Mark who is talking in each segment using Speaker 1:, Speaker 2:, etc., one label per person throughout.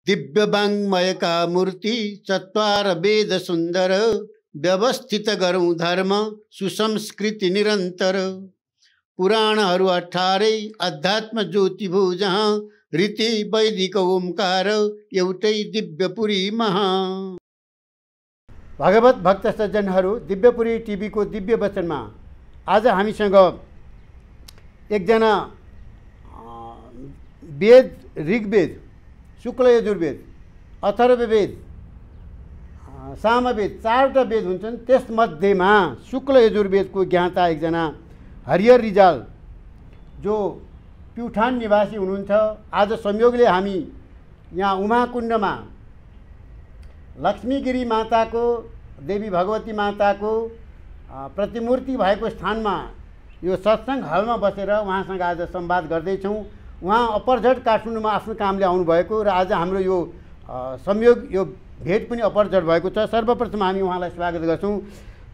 Speaker 1: दिव्य वाङ्मयका मूर्ति चत्वार वेद सुन्दर व्यवस्थित गरौँ धर्म सुसंस्कृति निरन्तर पुराणहरू 18 अध्यात्म ज्योति भो जहाँ रीति वैदिक ओमकार एउटै दिव्यपुरी महा। भागवत भक्त सज्जनहरू, दिव्यपुरी टिभीको दिव्य वचनमा आज हामीसँग एकजना वेद, ऋग्वेद, शुक्ल यजुर्वेद, अथर्ववेद, सामवेद, 4वटा वेद हुन्छन्। त्यसमध्येमा शुक्ल यजुर्वेदको ज्ञाता एकजना हरिहर रिजाल जो प्युठान निवासी हुनुहुन्छ। आज संयोगले हामी यहाँ उमाकुण्डमा लक्ष्मीगिरी माताको, देवी भगवती माताको प्रतिमूर्ति भएको स्थानमा यो सत्सङ्ग हलमा बसेर उहाँसँग आज संवाद गर्दैछौँ। उहाँ अपरझट काठमाडौँमा आफ्नो कामले आउनुभएको र आज हाम्रो यो संयोग, यो भेट पनि अपरझट भएको छ। सर्वप्रथम हामी उहाँलाई स्वागत गर्छौँ।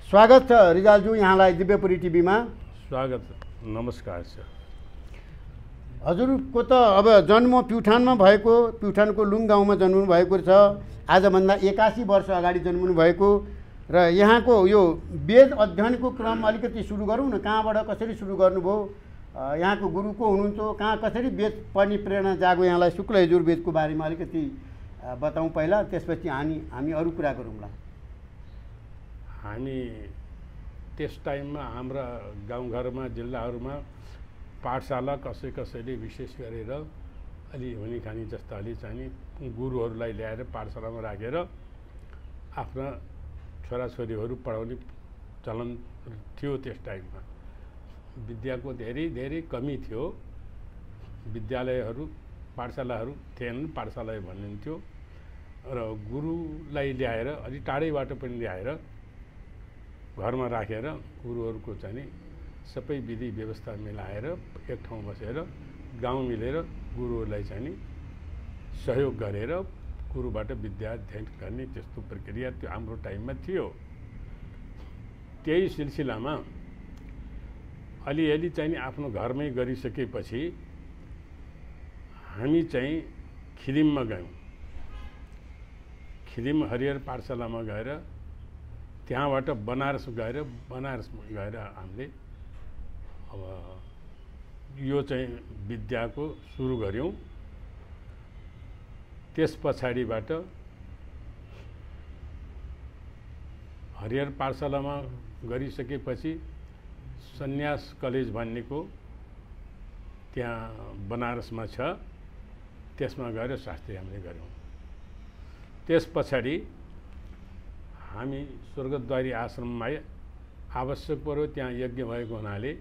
Speaker 1: स्वागत छ रिजालज्यू, यहाँलाई दिव्यपुरी टिभीमा
Speaker 2: स्वागत। नमस्कार सर।
Speaker 1: हजुरको त अब जन्म प्युठानमा भएको, प्युठानको लुङ गाउँमा जन्मनु भएको छ। आजभन्दा 81 वर्ष अगाडि जन्मनु भएको र यहाँको यो वेद अध्ययनको क्रम अलिकति सुरु गरौँ न। कहाँबाट कसरी सुरु गर्नुभयो, यहाँको गुरु को हुनुहुन्छ, कहाँ कसरी वेद पढ्ने प्रेरणा जागो यहाँलाई, शुक्ल यजुर्वेदको बारेमा अलिकति बताउँ पहिला, त्यसपछि हामी अरू कुरा गरौँला।
Speaker 2: हामी त्यस टाइममा हाम्रा गाउँघरमा, जिल्लाहरूमा पाठशाला कसैले विशेष गरेर अलि हुने खाने जस्ता अलि चाहिँ गुरुहरूलाई ल्याएर पाठशालामा राखेर आफ्ना छोराछोरीहरू पढाउने चलन थियो। त्यस टाइममा विद्याको धेरै कमी थियो। विद्यालयहरू, पाठशालाहरू थिएनन्, पाठशाला भनिन्थ्यो। र गुरुलाई ल्याएर अलि टाढैबाट पनि ल्याएर घरमा राखेर गुरुहरूको चाहिँ सबै विधि व्यवस्था मिलाएर एक ठाउँ बसेर गाउँ मिलेर गुरुहरूलाई चाहिँ सहयोग गरेर गुरुबाट विद्या अध्ययन गर्ने त्यस्तो प्रक्रिया त्यो हाम्रो टाइममा थियो। त्यही सिलसिलामा अलिअलि चाहिँ आफ्नो घरमै गरिसकेपछि हामी चाहिँ खिदिममा गयौँ। खिदिम हरिहर पाठशालामा गएर त्यहाँबाट बनारसमा गएर हामीले अब यो चाहिँ विद्याको सुरु गऱ्यौँ। त्यस पछाडिबाट हरिहर पाठशालामा गरिसकेपछि सन्यास कलेज भन्नेको त्यहाँ बनारसमा छ, त्यसमा गएर शास्त्री हामीले गऱ्यौँ। त्यस पछाडि हामी स्वर्गद्वारी आश्रममा आवश्यक पर्यो, त्यहाँ यज्ञ भएको हुनाले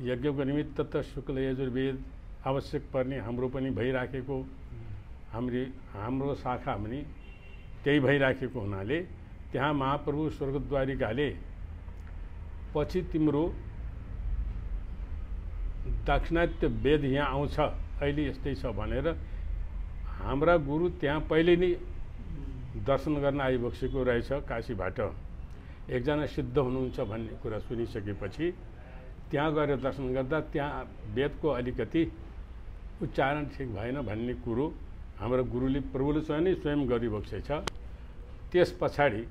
Speaker 2: यज्ञको निमित्त त शुक्ल यजुर्वेद आवश्यक पर्ने हाम्रो पनि भइराखेको, हाम्रो शाखा पनि त्यही भइराखेको हुनाले त्यहाँ महाप्रभु स्वर्गद्वारिकाले पछि तिम्रो दाक्षिणात्य वेद यहाँ आउँछ, अहिले यस्तै छ भनेर हाम्रा गुरु त्यहाँ पहिले नै दर्शन गर्न आइबसेको रहेछ। काशीबाट एकजना सिद्ध हुनुहुन्छ भन्ने कुरा सुनिसकेपछि त्यहाँ गएर दर्शन गर्दा त्यहाँ वेदको अलिकति उच्चारण ठिक भएन भन्ने कुरो हाम्रो गुरुले, प्रभुले स्वयं गरिबसेछ। त्यस पछाडि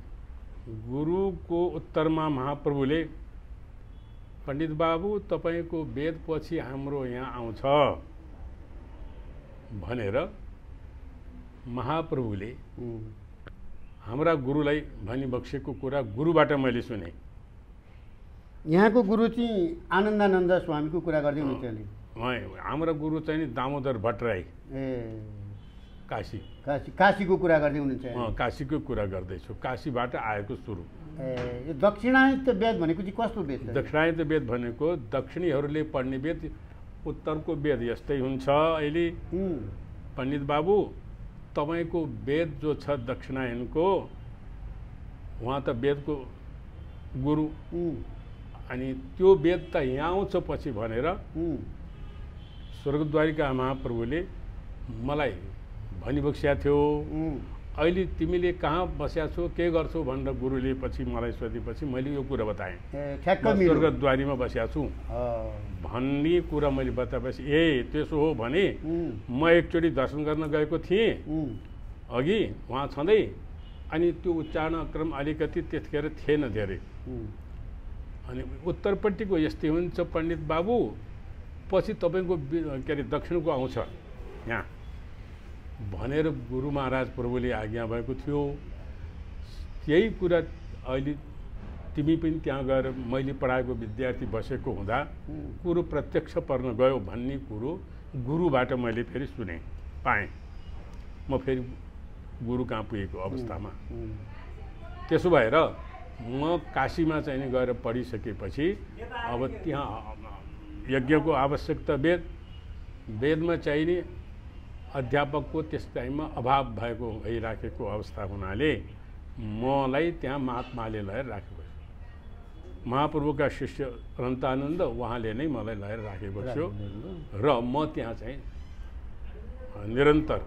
Speaker 2: गुरुको उत्तरमा महाप्रभुले पण्डित बाबु तपाईँको वेद पछि हाम्रो यहाँ आउँछ भनेर महाप्रभुले हाम्रा गुरुलाई भनिबक्सेको कुरा गुरुबाट मैले सुने।
Speaker 1: यहाँको गुरु चाहिँ आनन्दानन्द स्वामीको कुरा गर्दै हुनुहुन्थ्यो।
Speaker 2: हाम्रा गुरु चाहिँ दामोदर भट्टराई,
Speaker 1: काशीको कुरा गर्दै हुनुहुन्छ।
Speaker 2: काशीको कुरा गर्दैछु, काशीबाट आएको सुरु।
Speaker 1: यो दक्षिणायत वेद भनेको चाहिँ कस्तो वेद?
Speaker 2: दक्षिणायत वेद भनेको दक्षिणीहरूले पढ्ने वेद, उत्तरको वेद यस्तै हुन्छ। अहिले पण्डित बाबु तपाईँको वेद जो छ दक्षिणायनको, उहाँ त वेदको गुरु, अनि त्यो वेद त यहाँ आउँछ पछि भनेर स्वर्गद्वारिका महाप्रभुले मलाई भनिबक्स्या थियो। अहिले तिमीले कहाँ बस्या छौ, के गर्छौ भनेर गुरुले पछि मलाई सोधेपछि मैले यो कुरा बताएँ। स्वर्गद्वारीमा बस्या छु भन्ने कुरा मैले बताएपछि ए त्यसो हो भने म एकचोटि दर्शन गर्न गएको थिएँ, अघि उहाँ छँदै अनि त्यो उच्चारण क्रम अलिकति त्यतिखेर थिएन धेरै। अनि उत्तरपट्टिको यस्तै हुन्छ पण्डित बाबु, पछि तपाईँको के अरे दक्षिणको आउँछ यहाँ भनेर गुरु महाराज प्रभुले आज्ञा भएको थियो। त्यही कुरा अहिले तिमी पनि त्यहाँ गएर मैले पढाएको विद्यार्थी बसेको हुँदा कुरो प्रत्यक्ष पर्न गयो भन्ने कुरो गुरुबाट मैले फेरि सुने पाएँ। म फेरि गुरु कहाँ पुगेको अवस्थामा। त्यसो भएर म काशीमा चाहिँ गएर पढिसकेपछि अब त्यहाँ यज्ञको आवश्यकता वेदमा चाहिने अध्यापकको त्यस टाइममा अभाव भएको भइराखेको अवस्था हुनाले मलाई त्यहाँ महात्माले लगेर राखेको छ। महाप्रभुका शिष्य अनन्तानन्द उहाँले नै मलाई लगेर राखेको थियो र म त्यहाँ चाहिँ निरन्तर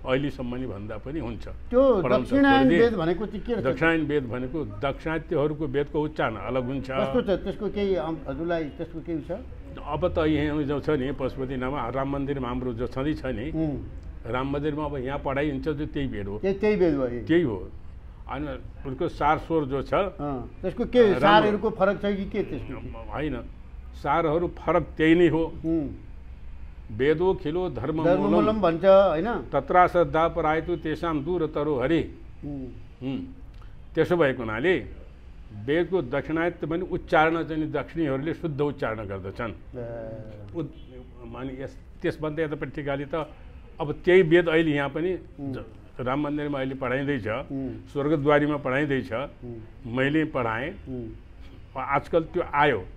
Speaker 2: अहिलेसम्म नि भन्दा पनि हुन्छ।
Speaker 1: त्यो दक्षिणायन वेद भनेको चाहिँ के?
Speaker 2: दक्षिणायन वेद भनेको दक्षिणात्यहरूको वेदको उच्चारण अलग हुन्छ।
Speaker 1: कस्तो छ त्यसको केही हजुरलाई त्यसको केही छ?
Speaker 2: अब त यहाँ जो छ नि पशुपतिनामा राम मन्दिरमा हाम्रो जो छँदैछ नि राम मन्दिरमा अब यहाँ पढाइ हुन्छ जो त्यही वेद हो।
Speaker 1: त्यही वेद हो।
Speaker 2: त्यही हो। अनि उनको सार स्वर जो छ
Speaker 1: त्यसको के सारहरूको फरक छ कि के? त्यसको
Speaker 2: होइन, सारहरू फरक त्यही नै हो। वेदो खिलो धर्ममूलम
Speaker 1: भन्छ हैन,
Speaker 2: तत्रा श्रद्धा परायतु तेषां दूरतरो हरि। त्यसो भएको हुनाले वेदको दक्षिणायत्त पनि उच्चारण चाहिँ दक्षिणीहरूले शुद्ध उच्चारण गर्दछन्। त्यसभन्दा यतापट्टिकाले त अब त्यही वेद अहिले यहाँ पनि राम मन्दिरमा अहिले पढाइँदैछ, स्वर्गद्वारीमा पढाइँदैछ, मैले पढाएँ। आजकल त्यो आयो।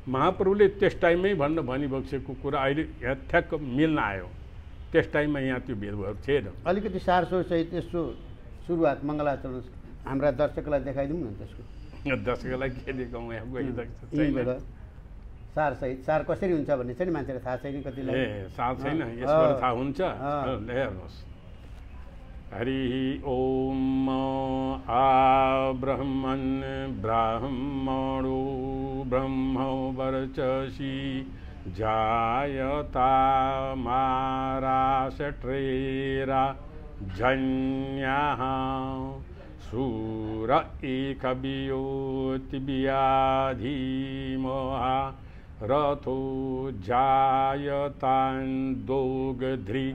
Speaker 2: महाप्रभुले त्यस टाइममै भनिबसेको कुरा अहिले यहाँ ठ्याक्क मिल्न आयो। त्यस टाइममा यहाँ त्यो भेदभाव थिएन।
Speaker 1: अलिकति सारस्वरसहित यसो सुरुवात मङ्गलाचरण हाम्रा दर्शकलाई देखाइदिउँ न। त्यसको
Speaker 2: दर्शकलाई के देखाउँ यहाँ
Speaker 1: गइरहेको सारसहित। सार कसरी हुन्छ भन्ने चाहिँ मान्छेलाई थाहा छैन कतिलाई।
Speaker 2: थाहा छैन, यसबाट थाहा हुन्छ। हेर्नुहोस्, हरि ओम आ ब्रह्मन् ब्राह्मणो ब्रह्म वर्चसि जायता माराष्ट्रेरा जन्याः सूर एकवियोतिव्याधिमोहा रथो जायतान् दोग्ध्रि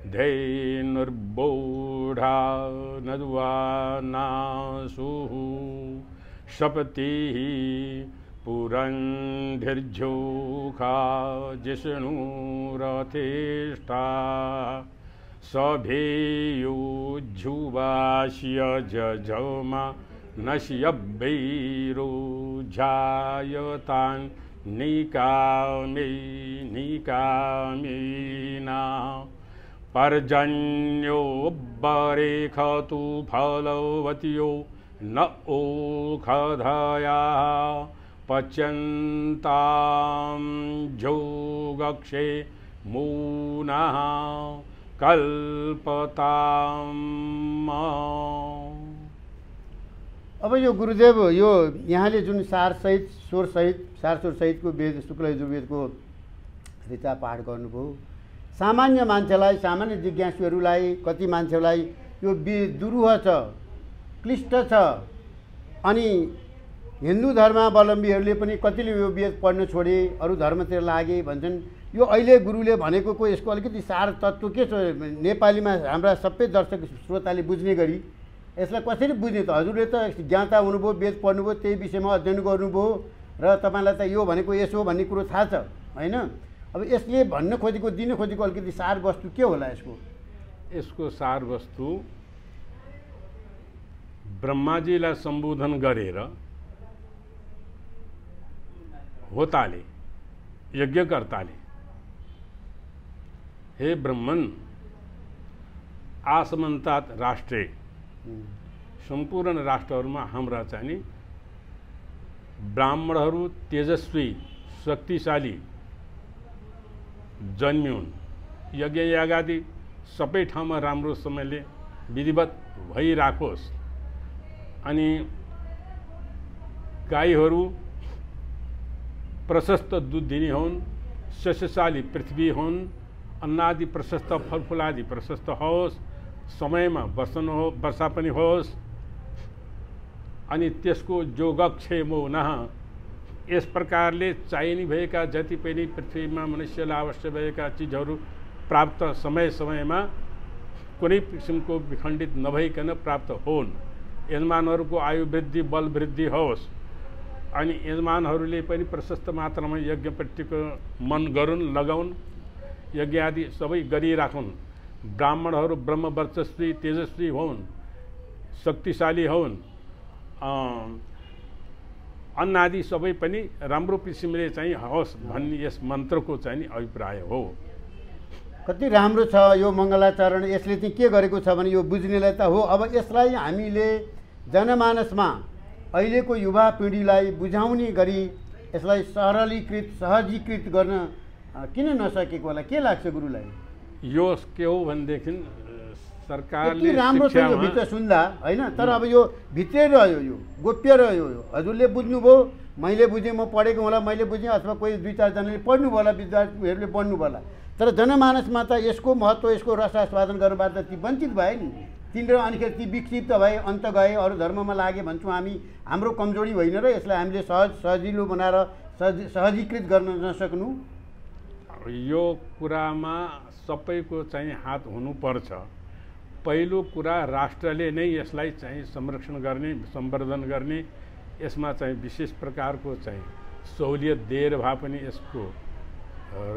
Speaker 2: धैनुर्बोढा नद्वानासुः शपतिः पुरन्धिर्झोखा जिष्णुरथेष्टा सभेयोज्जुवास्य जजमा नश्यभैरो जायतान् निकामेना पर्जन्यो बरेखतु फलवत्यो न ओखधया पच्यन्तां जोगक्षे मूनः कल्पताम्।
Speaker 1: अब यो गुरुदेव यो यहाँले जुन सारसहित स्वरसहितको वेद शुक्ल यजुर्वेदको ऋचा पाठ गर्नुभयो, सामान्य मान्छेलाई, सामान्य जिज्ञासुहरूलाई, कति मान्छेलाई यो दुरूह छ, क्लिष्ट छ। अनि हिन्दू धर्मावलम्बीहरूले पनि कतिले यो वेद पढ्न छोडे, अरू धर्मतिर लागे भन्छन्। यो अहिले गुरुले भनेको यसको अलिकति सार तत्त्व के छ नेपालीमा हाम्रा सबै दर्शक श्रोताले बुझ्ने गरी यसलाई कसरी बुझ्ने त? हजुरले त ज्ञाता हुनुभयो, वेद पढ्नुभयो, त्यही विषयमा अध्ययन गर्नुभयो र तपाईँलाई त यो भनेको यसो भन्ने कुरो थाहा छ होइन? अब यसले भन्न खोजेको, दिन खोजेको अलिकति सार वस्तु के होला यसको?
Speaker 2: यसको सार वस्तु ब्रह्माजीलाई सम्बोधन गरेर होताले, यज्ञकर्ताले, हे ब्रह्मन आसमन्तात राष्ट्रे, सम्पूर्ण राष्ट्रहरूमा हाम्रा चाहिँ नि ब्राह्मणहरू तेजस्वी शक्तिशाली जन्मिउन्, यज्ञ यागादि सबै ठाउँमा राम्रोसँगले विधिवत भइराखोस्। अनि गाईहरू प्रशस्त दूध दिने हुन्, शस्यशाली पृथ्वी हुन्, अन्नादि प्रशस्त फलफुलादि प्रशस्त होस्, समयमा वर्षा पनि होस् अनि त्यसको जोगक्षेमो नः। यस प्रकारले चाहिने भएका जति पनि पृथ्वीमा मनुष्यलाई आवश्यक भएका चिजहरू प्राप्त समय समयमा कुनै किसिमको विखण्डित नभइकन प्राप्त होन्। यजमानहरूको आयु वृद्धि बल वृद्धि होस् अनि यजमानहरूले पनि प्रशस्त मात्रामा यज्ञपट्टिको मन गरून् लगाउन्, यज्ञ आदि सबै गरिराखुन्। ब्राह्मणहरू ब्रह्म वर्चस्वी तेजस्वी होउन्, शक्तिशाली होउन्, अन्न आदि सबै पनि राम्रो किसिमले चाहिँ होस् भन्ने यस मन्त्रको चाहिँ अभिप्राय हो।
Speaker 1: कति राम्रो छ यो मङ्गलाचरण। यसले चाहिँ के गरेको छ भने यो बुझ्नेलाई त हो। अब यसलाई हामीले जनमानसमा अहिलेको युवा पिँढीलाई बुझाउने गरी यसलाई सरलीकृत सहजीकृत गर्न किन नसकेको होला, के लाग्छ गुरुलाई?
Speaker 2: यो के हो भनेदेखि सरकारले
Speaker 1: राम्रो छ यो भित्र सुन्दा होइन, तर अब यो भित्रै रह्यो, यो गोप्य रह्यो। यो हजुरले बुझ्नुभयो, मैले बुझेँ, म पढेको होला, मैले बुझेँ, अथवा कोही 2-4जनाले पढ्नु होला, विद्यार्थीहरूले पढ्नु होला, तर जनमानसमा त यसको महत्त्व यसको रस आस्वादन गर्नबाट त ती वञ्चित भए नि। तिनीहरू अनिखेर ती विक्षिप्त भए, अन्त गए, अरू धर्ममा लागे भन्छौँ हामी। हाम्रो कमजोरी होइन र यसलाई हामीले सजिलो बनाएर सहजीकृत गर्न नसक्नु।
Speaker 2: यो कुरामा सबैको चाहिँ हात हुनुपर्छ। पहिलो कुरा राष्ट्रले नै यसलाई चाहिँ संरक्षण गर्ने, सम्वर्धन गर्ने, यसमा चाहिँ विशेष प्रकारको चाहिँ सहुलियत दिएर भए पनि यसको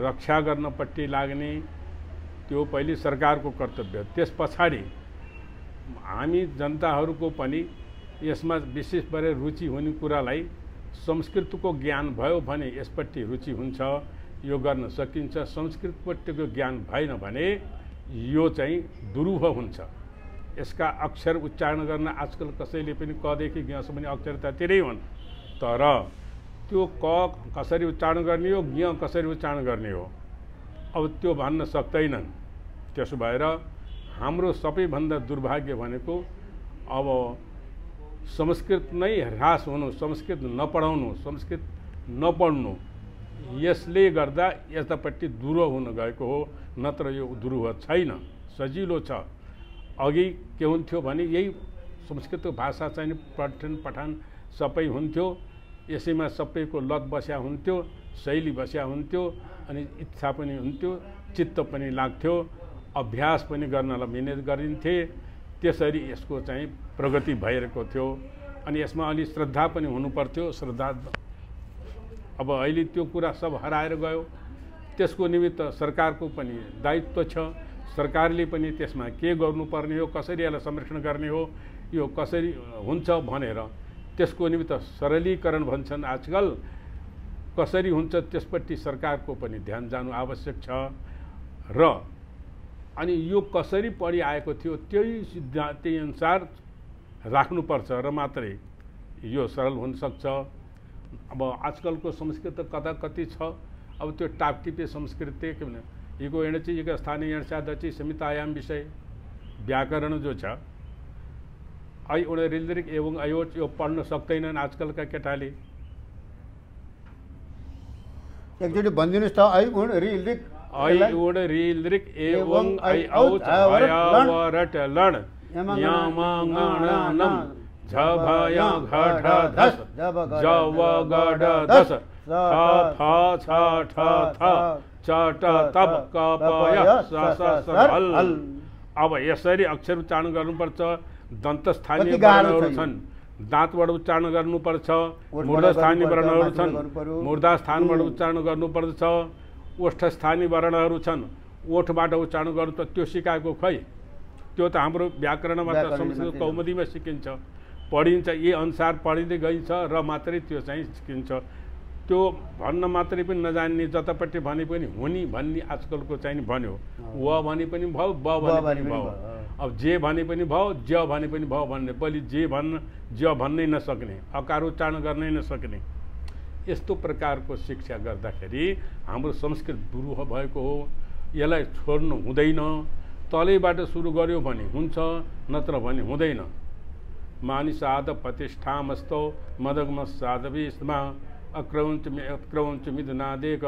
Speaker 2: रक्षा गर्नपट्टि लाग्ने, त्यो पहिले सरकारको कर्तव्य। त्यस पछाडि हामी जनताहरूको पनि यसमा विशेष गरेर रुचि हुने कुरालाई संस्कृतको ज्ञान भयो भने यसपट्टि रुचि हुन्छ, यो गर्न सकिन्छ। संस्कृतपट्टिको ज्ञान भएन भने यो चाहिँ दुरूह हुन्छ। यसका अक्षर उच्चारण गर्न आजकल कसैले पनि कदेखि ज्ञसम्म पनि अक्षर त तिरै हुन्, तर त्यो क कसरी उच्चारण गर्ने हो, ज्ञ कसरी उच्चारण गर्ने हो, अब त्यो भन्न सक्दैनन्। त्यसो भएर हाम्रो सबैभन्दा दुर्भाग्य भनेको अब संस्कृत नै ह्रास हुनु, संस्कृत नपढाउनु, संस्कृत नपढ्नु, यसले गर्दा यतापट्टि दुरूह हुन गएको हो। नत्र यो दुरूह छैन, सजिलो छ। अघि के हुन्थ्यो भने यही संस्कृत भाषा चाहिँ पठन सबै हुन्थ्यो, यसैमा सबैको लत बस्या हुन्थ्यो, शैली बस्या हुन्थ्यो, अनि इच्छा पनि हुन्थ्यो, चित्त पनि लाग्थ्यो, अभ्यास पनि गर्नलाई मिहिनेत गरिन्थे। त्यसरी यसको चाहिँ प्रगति भइरहेको थियो। अनि यसमा अलि श्रद्धा पनि हुनुपर्थ्यो। श्रद्धा अब अहिले त्यो कुरा सब हराएर गयो। त्यसको निमित्त सरकारको पनि दायित्व छ। सरकारले पनि त्यसमा के गर्नुपर्ने हो, कसरी यसलाई संरक्षण गर्ने हो, यो कसरी हुन्छ भनेर त्यसको निमित्त सरलीकरण भन्छन् आजकल, कसरी हुन्छ त्यसपट्टि सरकारको पनि ध्यान जानु आवश्यक छ। र अनि यो कसरी पढिआएको थियो त्यही अनुसार राख्नुपर्छ र मात्रै यो सरल हुन सक्छ। अब आजकलको संस्कृत कता कति छ, अब त्यो टापटिपे संस्कृत के भने इको एणची एक स्थानीय एणसादची समितायाम विषय व्याकरण जो छ ऐ उड रिल्दरिक एवं अयोच यो पढ्न सक्दैनन् आजकलका केटाले।
Speaker 1: एकचोटि भनिदिनुस् त ऐ उड रिल्दरिक
Speaker 2: एवं ऐ औच भयावरट लण यामांगणनम झभय घढ धस जव गड दस थ फ छ ठ थ चट तप कपय स स हल। अब यसरी अक्षर उच्चारण गर्नुपर्छ। दन्तस्थानीय वर्णहरू छन्, दाँतबाट उच्चारण गर्नुपर्छ। मूर्धस्थानीय वर्णहरू छन्, मूर्धास्थानबाट उच्चारण गर्नुपर्छ। ओष्ठस्थानीय वर्णहरू छन्, ओठबाट उच्चारण गर्नु त त्यो सिकाएको खै, त्यो त हाम्रो व्याकरणमा त संस्कृत कौमुदीमा सिकिन्छ, पढिन्छ, यही अनुसार पढिँदै गइन्छ र मात्रै त्यो चाहिँ सिकिन्छ। त्यो भन्न मात्रै पनि नजान्ने, जतापट्टि भने पनि हुने भन्ने आजकलको चाहिँ भन्यो। व भने पनि भयो, ब भने पनि भयो, अब जे भने पनि भयो, ज भने पनि भयो भन्ने, बलि जे भन्न ज भन्नै नसक्ने, अकार उच्चारण गर्नै नसक्ने, यस्तो प्रकारको शिक्षा गर्दाखेरि हाम्रो संस्कृत दुरूह भएको हो। यसलाई छोड्नु हुँदैन। तलैबाट सुरु गर्यो भने हुन्छ, नत्र भने हुँदैन। मानिसाद प्रतिष्ठामस्तो मदगम साधवीस्मा अक्रौञ्च मिदुनादेक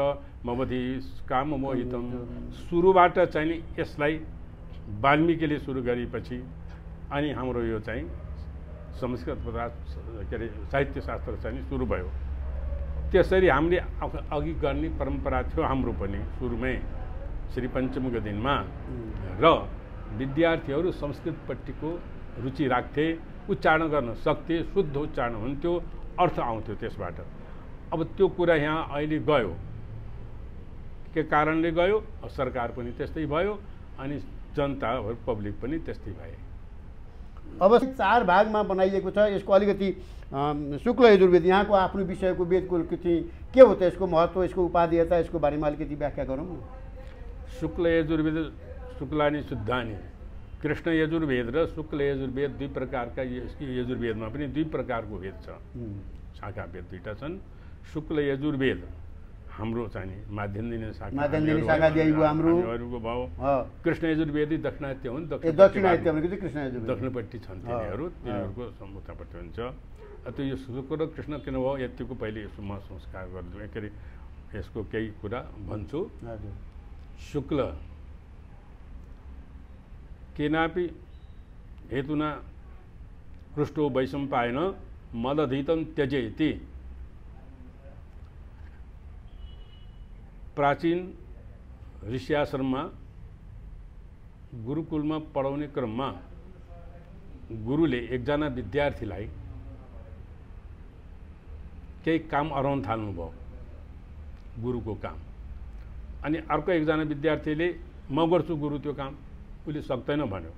Speaker 2: मवधि काम मोहितम। सुरुबाट चाहिँ यसलाई वाल्मीकिले सुरु गरेपछि अनि हाम्रो यो चाहिँ संस्कृत के अरे साहित्यशास्त्र चाहिँ सुरु भयो। त्यसरी हामीले अघि गर्ने परम्परा थियो हाम्रो पनि सुरुमै श्री पञ्चमीको दिनमा। र विद्यार्थीहरू संस्कृतपट्टिको रुचि राख्थे, उच्चारण गर्न सक्थे, शुद्ध उच्चारण हुन्थ्यो, अर्थ आउँथ्यो त्यसबाट। अब त्यो कुरा यहाँ अहिले गयो, के कारणले गयो? सरकार पनि त्यस्तै भयो अनि जनता पब्लिक पनि त्यस्तै भए।
Speaker 1: अब 4 भागमा बनाइएको छ। यसको अलिकति शुक्ल यजुर्वेद यहाँको आफ्नो विषयको वेदको चाहिँ के हो त, यसको महत्त्व, यसको उपादेयता, यसको बारेमा अलिकति व्याख्या गरौँ न।
Speaker 2: शुक्ल यजुर्वेद, शुक्लानि शुद्धानि, कृष्ण यजुर्वेद र शुक्ल यजुर्वेद दुई प्रकारका। यजुर्वेदमा पनि दुई प्रकारको वेद छ, शाखा वेद दुईटा छन्। शुक्ल यजुर्वेद हाम्रो चाहिँ माध्यन्दिनी शाखा हाम्रो भयो। कृष्ण यजुर्वेदी दक्षिणात्य हुन्, दक्षिणपट्टि छन् तिनीहरू, तिनीहरूको उत्तरपट्टि हुन्छ। त्यो यो शुक्ल र कृष्ण किन भयो यतिको पहिले म संस्कार गरिदिउँ, के अरे यसको केही कुरा भन्छु। शुक्ल केनापि हेतुना पृष्ठो वैशम्पायन मदधीतं त्यजेति। प्राचीन ऋषिआश्रममा गुरुकुलमा पढाउने क्रममा गुरुले एकजना विद्यार्थीलाई केही काम अराउन थाल्नुभयो, गुरुको काम। अनि अर्को एकजना विद्यार्थीले म गर्छु गुरु त्यो काम, उसले सक्दैन भन्यो।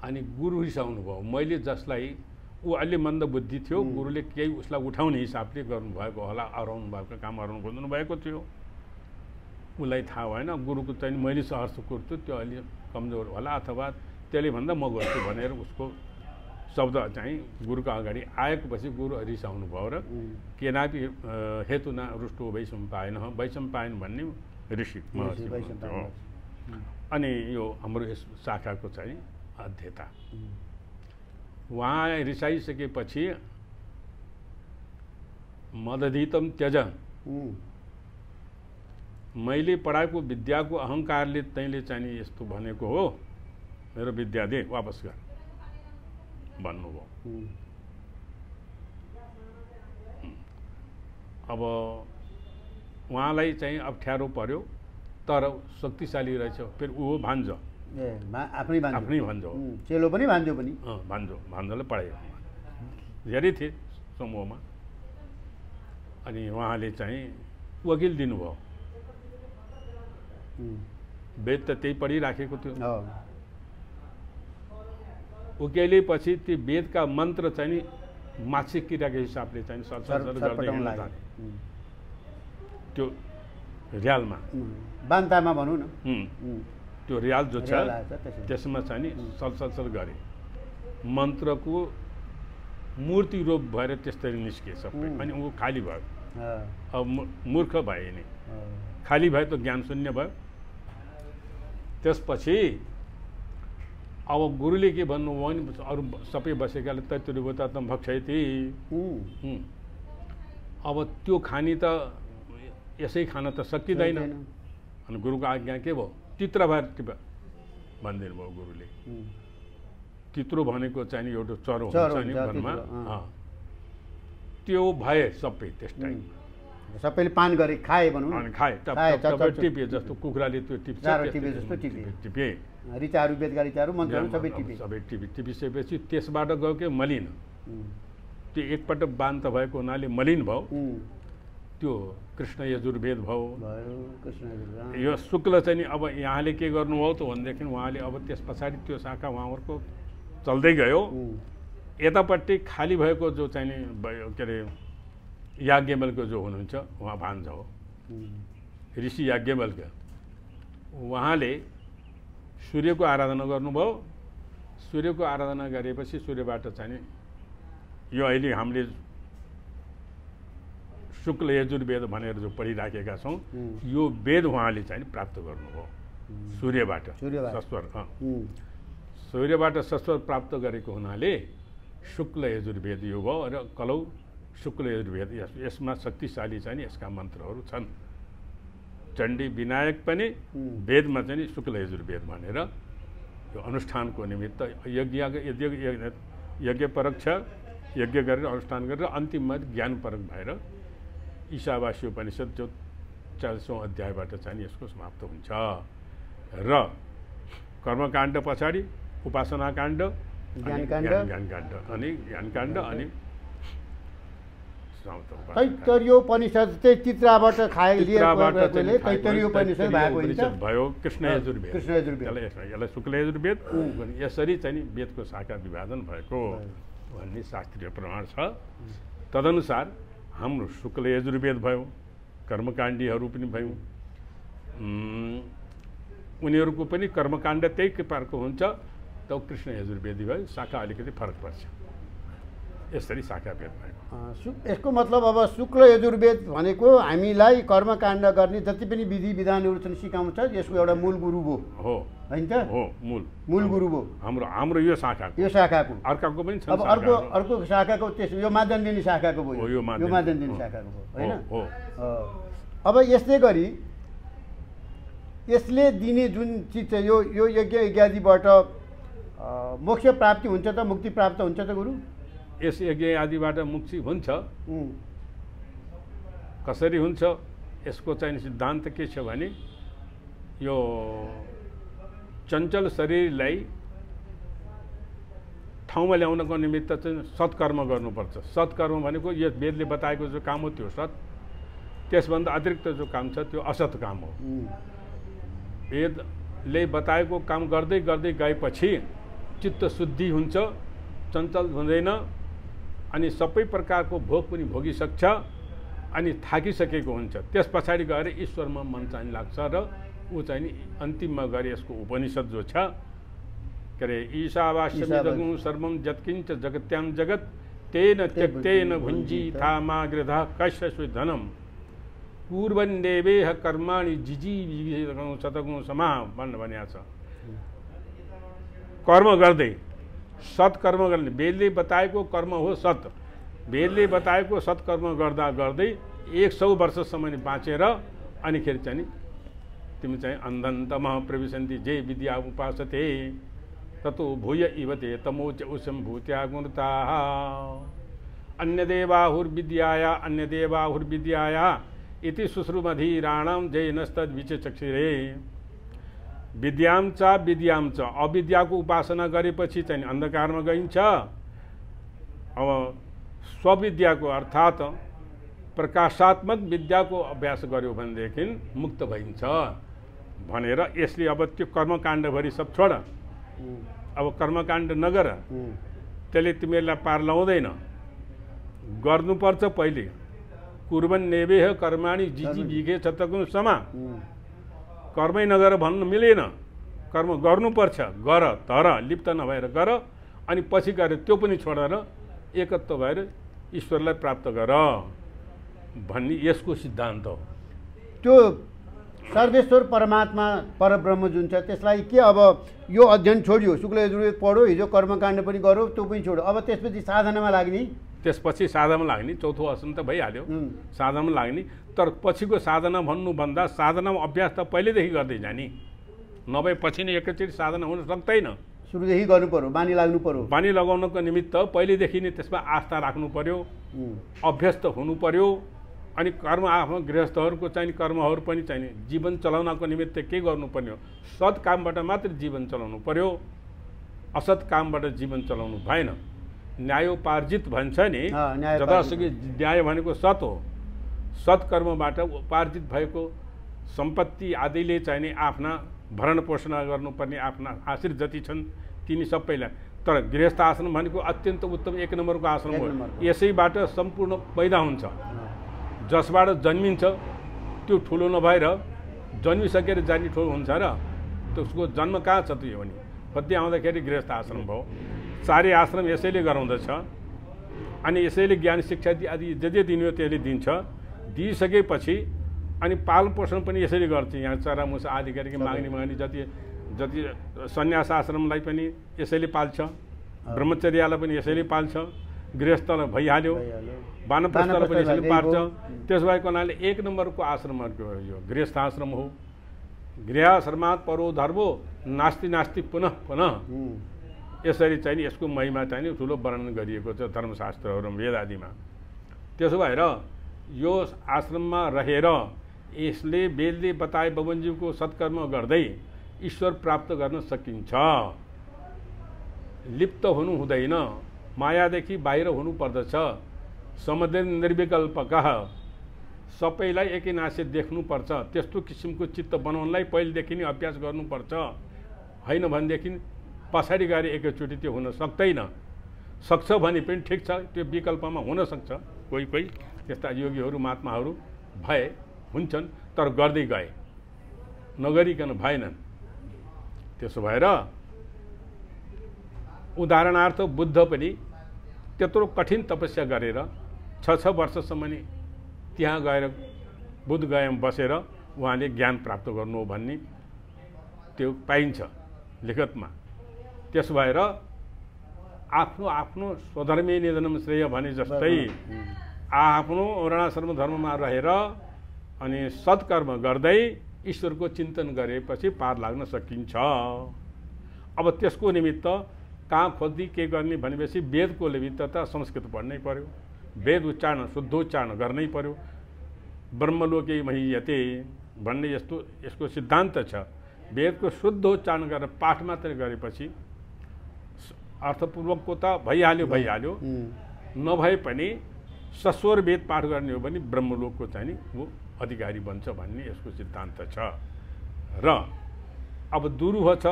Speaker 2: अनि गुरु रिसाउनु भयो। मैले जसलाई, ऊ अलि मन्द बुद्धि थियो, गुरुले केही उसलाई उठाउने हिसाबले गर्नुभएको होला, अराउनु भएको काम अराउनु खोज्नु भएको थियो। उसलाई थाहा भएन गुरुको चाहिँ मैले सहर्ष गर्छु त्यो अलि कमजोर होला, अथवा त्यसले भन्दा म गर्छु भनेर उसको शब्द चाहिँ गुरुको अगाडि आएको पछि गुरु रिसाउनु भयो र केनापि हेतुना रुष्टो वैशम्पायन, वैशम्पायन भन्ने ऋषि महर्षि हो। अनि यो हाम्रो यस शाखाको चाहिँ अध्येता उहाँ रिसाइसकेपछि मदधीतम त्यज, मैले पढाएको विद्याको अहङ्कारले तैँले चाहिँ यस्तो भनेको हो, मेरो विद्या दे, वापस गर भन्नुभयो। अब उहाँलाई चाहिँ अप्ठ्यारो पर्यो, तर शक्तिशाली रहेछ। फेरि ऊ भान्ज,
Speaker 1: आफ्नै
Speaker 2: भान्जो,
Speaker 1: चेलो पनि भान्जो पनि,
Speaker 2: भान्जोले पढायो। धेरै थिए समूहमा। अनि उहाँले चाहिँ वकिल दिनुभयो। वेद त त्यही पढिराखेको थियो। उकेलेपछि ती वेदका मन्त्र चाहिँ मासिक क्रियाको हिसाबले चाहिँ सरसर गर्दै हिँड्न थाले। त्यो रियालमा,
Speaker 1: बान्तामा भनौँ न,
Speaker 2: त्यो रियाल जो छ त्यसमा चाहिँ सलसल गरे। मन्त्रको मूर्ति रूप भएर त्यस्तरी निस्के सबै। अनि ऊ खाली भयो। अब मूर्ख भए नि, खाली भयो त ज्ञान शून्य भयो। त्यसपछि अब गुरुले के भन्नुभयो भने अरू सबै बसेकाले तत्त्वरूपतम भक्षयति। अब त्यो खानी त यसै खान त सकिँदैन। अनि गुरुको आज्ञा के भयो? तित्र भएर टिप भनिदिनु भयो गुरुले। तित्रो भनेको चाहिँ एउटा चरो हुन्छ नि वनमा, त्यो भए सबै त्यस टाइम
Speaker 1: सबैले पान गरे, खाए भनौँ,
Speaker 2: अनि खाए टिपे, जस्तो कुखुराले त्यो टिप्छ टिपे।
Speaker 1: ऋचाहरू, वेदका ऋचाहरू, मन्त्रहरू सबै
Speaker 2: टिपिसकेपछि त्यसबाट गयो कि मलिन। त्यो एकपटक बान्त भएको हुनाले मलिन भयो। त्यो कृष्ण यजुर्वेद भयो। यो शुक्ल चाहिँ नि अब यहाँले के गर्नुभयो त भनेदेखि उहाँले अब त्यस पछाडि त्यो शाखा उहाँहरूको चल्दै गयो। यतापट्टि खाली भएको जो चाहिँ नि के अरे याज्ञवल्क्य जो हुनुहुन्छ उहाँ भान्ज हो, ऋषि याज्ञवल्क्य। उहाँले सूर्यको आराधना गर्नुभयो। सूर्यको आराधना गरेपछि सूर्यबाट चाहिँ यो अहिले हामीले शुक्ल यजुर्वेद भनेर जो पढिराखेका छौँ, यो वेद उहाँले चाहिँ प्राप्त गर्नुभयो सूर्यबाट। सस्वर, सूर्यबाट सस्वर प्राप्त गरेको हुनाले शुक्ल यजुर्वेद यो भयो। र कलौ शुक्ल यजुर्वेद, यसमा शक्तिशाली चाहिँ यसका मन्त्रहरू छन्। चण्डी विनायक पनि वेदमा चाहिँ नि शुक्ल यजुर्वेद भनेर यो अनुष्ठानको निमित्त यज्ञ परक छ, यज्ञ गरेर अनुष्ठान गरेर अन्तिममा ज्ञानपरक भएर ईशावासी उपनिषद जो 40औं अध्यायबाट चाहिँ यसको समाप्त हुन्छ र कर्मकाण्ड पछाडि उपासनाकाण्ड, ज्ञानकाण्ड अनि ज्ञानकाण्ड अनि
Speaker 1: तैत्तरीयोपनिषद चाहिँ चित्राबाट लिएकोले तैत्तरीयोपनिषद भएको हुन्छ
Speaker 2: भयो कृष्ण यजुर्वेद। यसलाई शुक्ल यजुर्वेद यसरी चाहिँ नि वेदको शाखा विभाजन भएको भन्ने शास्त्रीय प्रमाण छ। तदनुसार हाम्रो शुक्ल यजुर्वेद भयो, कर्मकाण्डीहरू पनि भयो, उनीहरूको पनि कर्मकाण्ड त्यही प्रकारको हुन्छ, त कृष्ण यजुर्वेदी भयो, शाखा अलिकति फरक पर्छ। यसरी शाखा भेद भएको।
Speaker 1: यसको मतलब अब शुक्ल यजुर्वेद भनेको हामीलाई कर्मकाण्ड गर्ने जति पनि विधि विधानहरू छन् सिकाउँछ, यसको एउटा मूल गुरु हो हैन त?
Speaker 2: हो,
Speaker 1: मूल गुरु हो
Speaker 2: हाम्रो यो शाखाको। अर्काको पनि छ।
Speaker 1: अब अर्को शाखाको त्यस यो मादन दिने शाखाको भयो, यो मादन दिने शाखाको भयो हैन? अब यस्तै गरी यसले दिने जुन चिज छ यो यज्ञ इत्यादिबाट मोक्ष प्राप्ति हुन्छ त, मुक्ति प्राप्त हुन्छ त गुरु?
Speaker 2: यस यज्ञ आदिबाट मुक्ति हुन्छ। कसरी हुन्छ यसको चाहिँ सिद्धान्त के छ भने यो चञ्चल शरीरलाई ठाउँमा ल्याउनको निमित्त चाहिँ सत्कर्म गर्नुपर्छ। सत्कर्म भनेको यो वेदले बताएको जो काम हो त्यो सत्, त्यसभन्दा अतिरिक्त जो काम छ त्यो असत काम हो। वेदले बताएको काम गर्दै गर्दै गएपछि चित्त शुद्धि हुन्छ, चञ्चल हुँदैन, अनि सबै प्रकारको भोग पनि भोगिसक्छ, अनि थाकिसकेको हुन्छ। त्यस पछाडि गएर ईश्वरमा मन चाहिँ लाग्छ र ऊ चाहिँ नि अन्तिममा गएर यसको उपनिषद जो छ के अरे ईशावास्यमिदगुं सर्वं यत्किञ्च जगत्यां जगत् तेन त्यक्तेन भुञ्जीथामागृधः कश्यस्व धनं पूर्वन्देवेह कर्माणि जिजीविगुं शतगुं समा भनेको छ। कर्म गर्दै सत्कर्म गर्ने, वेदले बताएको कर्म हो सत्, वेदले बताएको सत्कर्म गर्दा गर्दै 100 वर्षसम्म नि बाँचेर अनिखेरि चाहिँ नि तिमी चाहिँ अन्धन्तमः प्रविशन्ति जे विद्या उपासते ततो भूय इवते तमोच उषम भूत्या गुणताः अन्यदेवाहुर्विद्याया इति शुश्रुमधीराणां जैनस्तद्विचक्षिरे। विद्यां च अविद्याको उपासना गरेपछि चाहिँ अन्धकारमा गइन्छ। अब स्वविद्याको अर्थात् प्रकाशात्मक विद्याको अभ्यास गर्यो भनेदेखि मुक्त भइन्छ भनेर यसले अब त्यो कर्मकाण्डभरि सब छोड, अब कर्मकाण्ड नगर, त्यसले तिमीहरूलाई पार लाउँदैन, गर्नुपर्छ पहिले। कुर्बन नेवेह कर्माणि जिजीविगे छतगुं समा, कर्मै नगर भन्नु मिलेन, कर्म गर्नुपर्छ, गर, तर लिप्त नभएर गर, अनि पछि गएर त्यो पनि छोडेर एकत्व भएर ईश्वरलाई प्राप्त गर भन्ने यसको सिद्धान्त हो।
Speaker 1: त्यो सर्वेश्वर परमात्मा परब्रह्म जुन छ त्यसलाई के अब यो अध्ययन छोड्यो, शुक्ल यजुर्वेद पढ्यो, हिजो कर्मकाण्ड पनि गऱ्यो, त्यो पनि छोड्यो, अब त्यसपछि साधनामा लाग्ने?
Speaker 2: त्यसपछि साधनामा लाग्ने, चौथो आसन त भइहाल्यो, साधनामा लाग्ने। तर पछिको साधना भन्नुभन्दा साधनामा अभ्यास त पहिलेदेखि गर्दै जाने, नभए पछि नै एकैचोटि साधना हुन सक्दैन।
Speaker 1: सुरुदेखि गर्नु पर्यो, बानी लाग्नु पर्यो।
Speaker 2: बानी लगाउनको निमित्त पहिलेदेखि नै त्यसमा आस्था राख्नु पर्यो, अभ्यस्त हुनु पर्यो। अनि कर्म आफ्नो गृहस्थहरूको चाहिँ कर्महरू पनि चाहिने, जीवन चलाउनको निमित्त के गर्नुपर्ने हो? सत् कामबाट मात्र जीवन चलाउनु पर्यो, असत् कामबाट जीवन चलाउनु भएन। न्यायोपार्जित भन्छ नि, जतासुकै न्याय भनेको सत् हो। सत्कर्मबाट उपार्जित भएको सम्पत्ति आदिले चाहिने आफ्ना भरण पोषण गर्नुपर्ने आफ्ना आश्रित जति छन् तिनी सबैलाई। तर गृहस्थ आश्रम भनेको अत्यन्त उत्तम 1 नम्बरको आश्रम हो। यसैबाट सम्पूर्ण पैदा हुन्छ, जसबाट जन्मिन्छ त्यो ठुलो नभएर जन्मिसकेर जाने ठुलो हुन्छ र त्यसको जन्म कहाँ छ त यो भने कति आउँदाखेरि गृहस्थ आश्रम भयो। चारै आश्रम यसैले गराउँदछ, अनि यसैले ज्ञान शिक्षा आदि जे जे दिनु हो त्यसले दिन्छ। दिइसकेपछि अनि पालन पोषण पनि यसरी गर्छ। यहाँ चरामुसा आदि गरेर माग्ने जति सन्यास आश्रमलाई पनि यसैले पाल्छ, ब्रह्मचर्यलाई पनि यसैले पाल्छ, गृहस्थलाई भइहाल्यो, वानप्रस्थलाई पनि यसले पार्छ। त्यसो भएको हुनाले 1 नम्बरको आश्रमहरूको यो गृहस्थ आश्रम हो। गृहाश्रमात् परो धर्मो नास्ति नास्ति पुनः पुनः, यसरी चाहिँ यसको महिमा चाहिँ ठुलो वर्णन गरिएको छ धर्मशास्त्रहरू वेद आदिमा। त्यसो भएर यो आश्रममा रहेर यसले वेदले बताए बमनज्यूको सत्कर्म गर्दै ईश्वर प्राप्त गर्न सकिन्छ। लिप्त हुनु हुँदैन, मायादेखि बाहिर हुनु पर्दछ। समुद्र निर्विकल्पक, सबैलाई एकैनासे देख्नुपर्छ। त्यस्तो किसिमको चित्त बनाउनलाई पहिलेदेखि नै अभ्यास गर्नुपर्छ। होइन भनेदेखि पछाडि गएर एकैचोटि त्यो हुन सक्दैन। सक्छ भने पनि ठिक छ, त्यो विकल्पमा हुन सक्छ। कोही कोही त्यस्ता योगीहरू महात्माहरू भए हुन्छन्, तर गर्दै गए, नगरिकन भएनन्। त्यसो भएर उदाहरणार्थ बुद्ध पनि त्यत्रो कठिन तपस्या गरेर 6 वर्षसम्म नि त्यहाँ गएर बुद्ध गयामा बसेर उहाँले ज्ञान प्राप्त गर्नु हो भन्ने त्यो पाइन्छ लिखतमा। त्यसो भएर आफ्नो आफ्नो स्वधर्मे निधनम श्रेय भने जस्तै आफ्नो वर्णाश्रम धर्ममा रहेर अनि सत्कर्म गर्दै ईश्वरको चिन्तन गरेपछि पार लाग्न सकिन्छ। अब त्यसको निमित्त कहाँ खोज्दी के गर्ने भनेपछि वेदको निमित्त त संस्कृत पढ्नै पर्यो, वेद उच्चारण शुद्धोच्चारण गर्नै पर्यो। ब्रह्मलोके महीयते भन्ने यस्तो यसको सिद्धान्त छ। वेदको शुद्धोच्चारण गरेर पाठ मात्र गरेपछि अर्थपूर्वकको त भइहाल्यो, नभए पनि सस्वर वेद पाठ गर्ने हो भने ब्रह्मलोकको चाहिँ नि वो अधिकारी बन्छ भन्ने यसको सिद्धान्त छ। र अब दुरूह छ,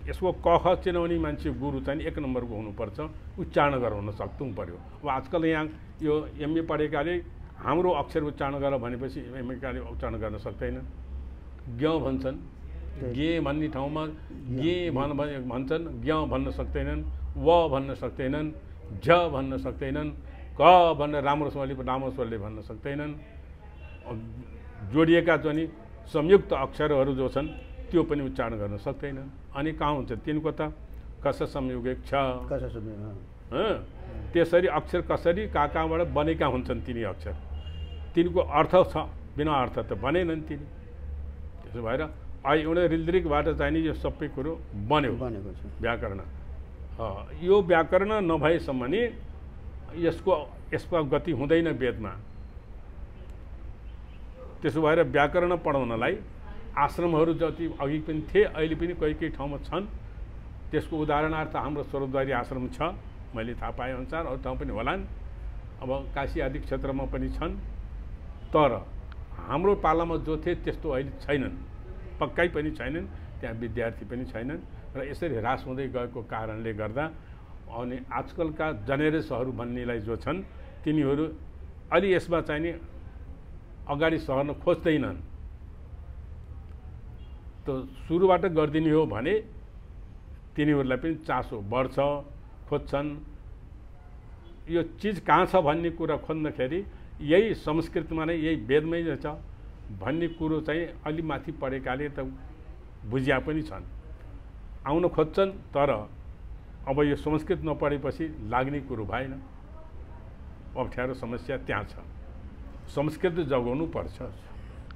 Speaker 2: यसको कख चिनाउने मान्छे गुरु चाहिँ 1 नम्बरको हुनुपर्छ, उच्चारण गराउन सक्नु पर्यो। अब आजकल यहाँ यो एमए पढेकाले हाम्रो अक्षर उच्चारण गर भनेपछि एमएकाले उच्चारण गर्न सक्दैन। ज्ञ भन्छन्, गे भन्ने ठाउँमा गे भन्छन्, ज्ञ भन्न सक्दैनन्, व भन्न सक्दैनन्, झ भन्न सक्दैनन्, क भनेर राम्रो स्वरले भन्न सक्दैनन्। जोडिएका चाहिँ संयुक्त अक्षरहरू जो छन् त्यो पनि उच्चारण गर्न सक्दैनन्। अनि कहाँ हुन्छ तिनको त कस संयुगेक छ। त्यसरी अक्षर कसरी कहाँबाट बनेका हुन्छन् तिनी अक्षर, तिनको अर्थ छ, बिना अर्थ त बनेनन् तिनी। त्यसो भएर एउटा रिल्द्रिकबाट चाहिँ नि यो सबै कुरो बनेको छ व्याकरण। यो व्याकरण नभएसम्म नि यसको गति हुँदैन वेदमा। त्यसो भएर व्याकरण पढाउनलाई आश्रमहरू जति अघि पनि थिए अहिले पनि कोही ठाउँमा छन्। त्यसको उदाहरणार्थ हाम्रो स्वरूपद्वारी आश्रम छ, मैले थाहा पाए अनुसार अरू ठाउँ पनि होलान्। अब काशी आदि क्षेत्रमा पनि छन्, तर हाम्रो पालामा जो थिए त्यस्तो अहिले छैनन्, पक्कै पनि छैनन्। त्यहाँ विद्यार्थी पनि छैनन् र यसरी ह्रास हुँदै गएको कारणले गर्दा अनि आजकलका जेनेरेसनहरू भन्नेलाई जो छन् तिनीहरू अलि यसमा चाहिँ नि अगाडि सर्न खोज्दैनन्। त सुरुबाट गरिदिने हो भने तिनीहरूलाई पनि चासो बढ्छ, खोज्छन्। यो चिज कहाँ छ भन्ने कुरा खोज्दाखेरि यही संस्कृतमा नै यही वेदमै छ भन्ने कुरो चाहिँ अलि माथि पढेकाले त बुझिया पनि छन्, आउन खोज्छन्। तर अब यो संस्कृत नपढेपछि लाग्ने कुरो भएन। अप्ठ्यारो समस्या त्यहाँ छ। संस्कृत जगाउनु पर्छ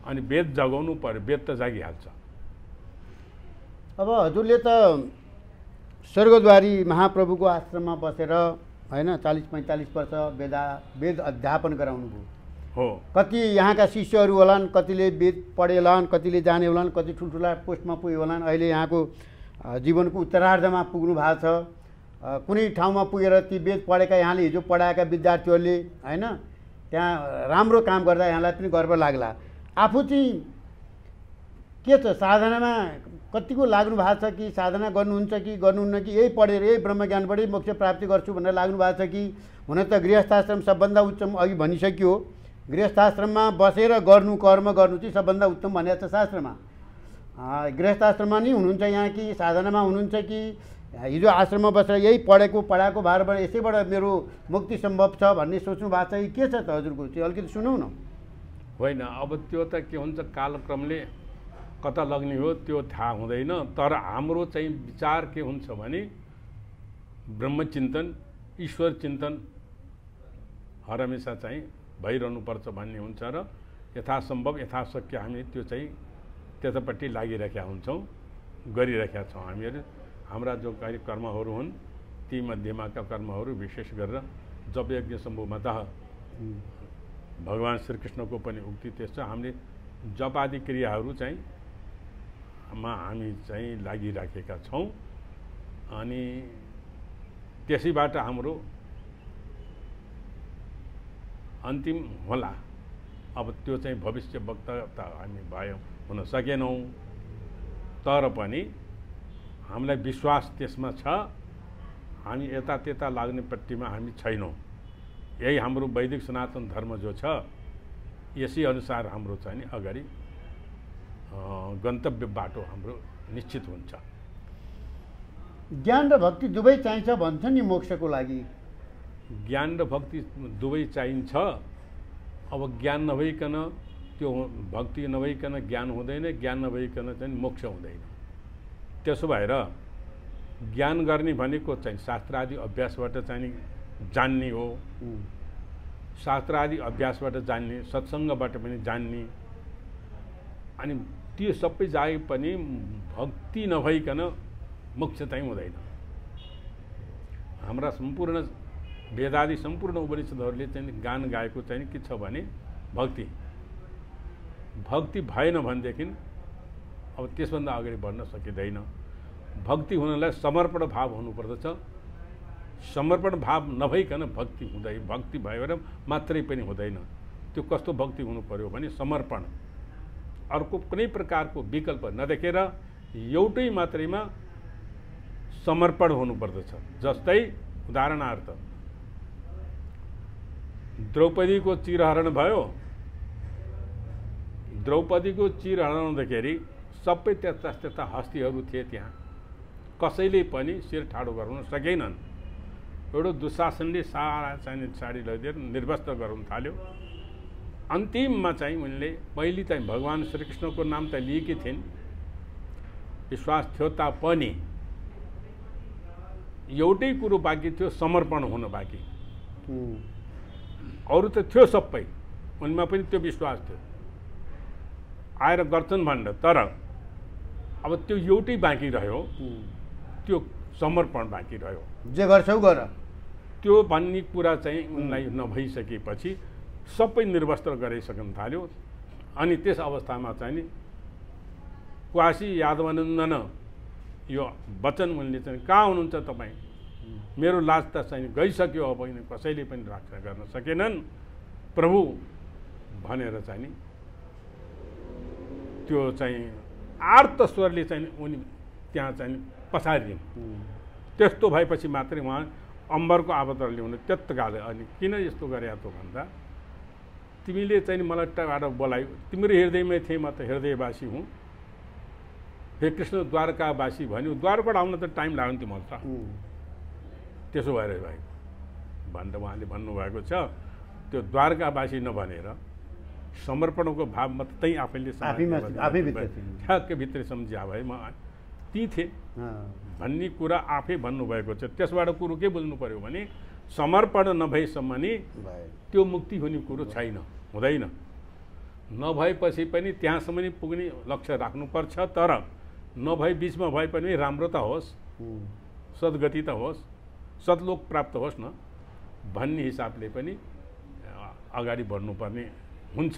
Speaker 2: अनि वेद जगाउनु पर्यो, वेद त जागिहाल्छ।
Speaker 1: अब हजुरले त स्वर्गद्वारी महाप्रभुको आश्रममा बसेर होइन 40-45 वर्ष वेद अध्यापन गराउनु भयो
Speaker 2: हो।
Speaker 1: कति यहाँका शिष्यहरू होलान्, कतिले वेद पढेलान्, कतिले जाने होलान्, कति ठुल्ठुला पोस्टमा पुगे होलान्। अहिले यहाँको जीवनको उत्तरार्धमा पुग्नु भएको छ। कुनै ठाउँमा पुगेर ती वेद पढेका यहाँले हिजो पढाएका विद्यार्थीहरूले होइन त्यहाँ राम्रो काम गर्दा यहाँलाई पनि गर्व लाग्ला। आफू चाहिँ के छ साधनामा कतिको लाग्नु भएको छ कि साधना गर्नुहुन्छ कि गर्नुहुन्न कि यही पढेर यही ब्रह्मज्ञानबाटै मोक्ष प्राप्ति गर्छु भनेर लाग्नु भएको छ कि? हुन त गृहस्थाश्रम सबभन्दा उत्तम अघि भनिसक्यो। गृहस्थाश्रममा बसेर गर्नु कर्म गर्नु चाहिँ सबभन्दा उत्तम भनेको छ शास्त्रमा। गृहस्थाश्रममा नि हुनुहुन्छ यहाँ कि साधनामा हुनुहुन्छ कि हिजो आश्रममा बसेर यही पढाएको भारबाट यसैबाट मेरो मुक्ति सम्भव छ भन्ने सोच्नु भएको छ कि के छ त हजुरको चाहिँ अलिकति सुनौ न।
Speaker 2: होइन अब त्यो त के हुन्छ कालक्रमले कता लग्ने हो त्यो थाहा हुँदैन। तर हाम्रो चाहिँ विचार के हुन्छ भने ब्रह्मचिन्तन ईश्वर चिन्तन हरहमेशा चाहिँ भइरहनुपर्छ भन्ने हुन्छ र यथासम्भव यथाशक्य हामी त्यो चाहिँ त्यतापट्टि लागिरहेका हुन्छौँ, गरिरहेका छौँ हामीहरू। हाम्रा जो कर्महरू हुन् ती मध्यमाका कर्महरू विशेष गरेर जप यज्ञ सम्भवतः भगवान् श्रीकृष्णको पनि उक्ति त्यस छ, हामीले जप आदि क्रियाहरू चाहिँ हामी चाहिँ लागिराखेका छौँ अनि त्यसैबाट हाम्रो अन्तिम होला। अब त्यो चाहिँ भविष्य वक्ता त हामी भयौँ हुन सकेनौँ, तर पनि हामीलाई विश्वास त्यसमा छ, हामी यता त्यता लाग्ने पट्टिमा हामी छैनौँ। यही हाम्रो वैदिक सनातन धर्म जो छ यसै अनुसार हाम्रो चाहिँ नि अगाडि गन्तव्य बाटो हाम्रो निश्चित हुन्छ।
Speaker 1: ज्ञान र भक्ति दुवै चाहिन्छ भन्छ नि मोक्षको लागि।
Speaker 2: ज्ञान र भक्ति दुवै चाहिन्छ। अब ज्ञान नभइकन त्यो भक्ति नभइकन ज्ञान हुँदैन, ज्ञान नभइकन चाहिँ मोक्ष हुँदैन। त्यसो भएर ज्ञान गर्ने भनेको चाहिँ शास्त्र आदि अभ्यासबाट चाहिँ जान्ने हो, शास्त्र आदि अभ्यासबाट जान्ने, सत्सङ्गबाट पनि जान्ने। अनि त्यो सबै जाए पनि भक्ति नभइकन मोक्ष चाहिँ हुँदैन। हाम्रा सम्पूर्ण वेदादि सम्पूर्ण उपनिषदहरूले चाहिँ गान गाएको चाहिँ के छ भने भक्ति। भक्ति भएन भनेदेखि अब त्यसभन्दा अगाडि बढ्न सकिँदैन। भक्ति हुनलाई समर्पण भाव हुनुपर्दछ। समर्पण भाव नभइकन भक्ति हुँदैन। भक्ति भएर मात्रै पनि हुँदैन। त्यो कस्तो भक्ति हुनु पर्यो भने समर्पण, अर्को कुनै प्रकारको विकल्प नदेखेर एउटै मात्రైमा समर्पण हुनुपर्दछ। जस्तै उदाहरणार्थ द्रौपदीको चिरहरण भयो। द्रौपदीको चिरहरण हुँदाखेरि सबै त्यस्ता हस्तीहरू थिए, त्यहाँ कसैले पनि शिर ठाडो गराउन सकेनन्। एउटा दुशासनले सारा चाहिँ साडी लैदिएर निर्वस्त्र गराउन थाल्यो। अन्तिममा चाहिँ उनले पहिले चाहिँ भगवान् श्रीकृष्णको नाम त लिएकी थिइन्, विश्वास थियो तापनि एउटै कुरो बाँकी थियो, समर्पण हुन बाँकी। अरू त थियो सबै, उनमा पनि त्यो विश्वास थियो, आएर गर्छन् भनेर। तर अब त्यो एउटै बाँकी रह्यो, त्यो समर्पण बाँकी रह्यो।
Speaker 1: जे गर्छौ गर,
Speaker 2: त्यो भन्ने कुरा चाहिँ उनलाई नभइसकेपछि सबै निर्वस्त्र गराइसक्न थाल्यो। अनि त्यस अवस्थामा चाहिँ नि काशी यादवानन्दन यो वचन उनले चाहिँ कहाँ हुनुहुन्छ तपाईँ, मेरो लाज त चाहिँ गइसक्यो, अब कसैले पनि रक्षा गर्न सकेनन् प्रभु भनेर चाहिँ नि त्यो चाहिँ आर्त स्वरले चाहिँ उनी त्यहाँ चाहिँ पछारिन्। त्यस्तो भएपछि मात्रै उहाँ अम्बरको अवतार ल्याउनु त्यत्तकाले। अनि किन यस्तो गरे त भन्दा तिमीले चाहिँ मलाई टाढा बोलायो, तिम्रो हृदयमै थिएँ, म त हृदयवासी हुँ, हे कृष्ण द्वारकावासी भन्यो। द्वारबाट आउन त टाइम लाग्थ्यो म त, त्यसो भएर भाइ भनेर उहाँले भन्नुभएको छ। त्यो द्वारकावासी नभनेर समर्पणको भाव म त त्यहीँ आफैले ठ्याक्कै भित्रै सम्झ्या भए म ती थिएँ भन्ने कुरा आफै भन्नुभएको छ। त्यसबाट कुरो के बुझ्नु पर्यो भने समर्पण नभएसम्म नि त्यो मुक्ति हुने कुरो छैन, हुँदैन। नभएपछि पनि त्यहाँसम्म नि पुग्ने लक्ष्य राख्नुपर्छ। तर नभए बिचमा भए पनि राम्रो त होस्, सद्गति त होस्, सद्लोक प्राप्त होस् न भन्ने हिसाबले पनि अगाडि बढ्नुपर्ने हुन्छ।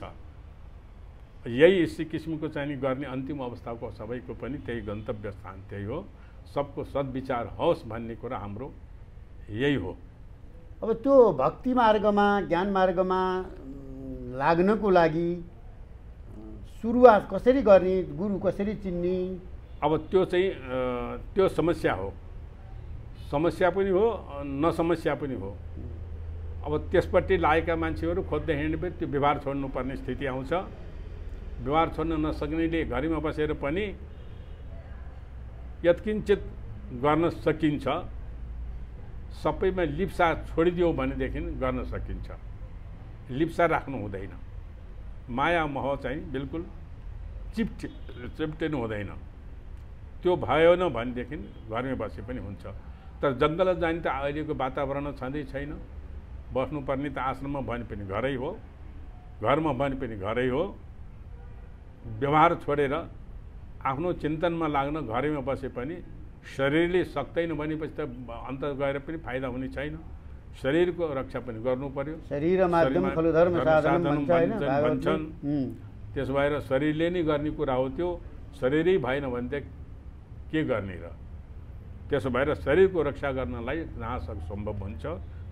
Speaker 2: यही किसिमको चाहिँ गर्ने अन्तिम अवस्थाको सबैको पनि त्यही गन्तव्य स्थान त्यही हो। सबको सद्विचार होस् भन्ने कुरा हाम्रो यही हो।
Speaker 1: अब त्यो भक्ति मार्गमा ज्ञान मार्गमा लाग्नको लागि सुरुवात कसरी गर्ने, गुरु कसरी चिन्ने?
Speaker 2: अब त्यो चाहिँ त्यो समस्या हो, समस्या पनि हो, नसमस्या पनि हो। अब त्यसपट्टि लागेका मान्छेहरू खोज्दै हिँड्ने पनि त्यो व्यवहार छोड्नुपर्ने स्थिति आउँछ। व्यवहार छोड्न नसक्नेले घरमा बसेर पनि यत्किञ्चित गर्न सकिन्छ। सबैमा लिप्सा छोडिदियो भनेदेखि गर्न सकिन्छ। लिप्सा राख्नु हुँदैन, माया मोह चाहिँ बिल्कुल चिप्टिनु हुँदैन। त्यो भएन भनेदेखि घरमै बसे पनि हुन्छ। तर जङ्गल जाने त अहिलेको वातावरण छँदै छैन। बस्नुपर्ने त आश्रममा भने पनि घरै हो, घरमा भने पनि घरै हो। व्यवहार छोडेर आफ्नो चिन्तनमा लाग्न घरैमा बसे पनि शरीरले सक्दैन भनेपछि त अन्त गएर पनि फाइदा हुने छैन। शरीरको रक्षा पनि गर्नु पर्यो।
Speaker 1: शरीर माध्यम खलु धर्म साधनम
Speaker 2: भन्छन्। त्यसो भएर शरीरले नै गर्ने कुरा हो त्यो। शरीरै भएन भने त के गर्ने र? त्यसो भएर शरीरको रक्षा गर्नलाई जहाँ सम्भव हुन्छ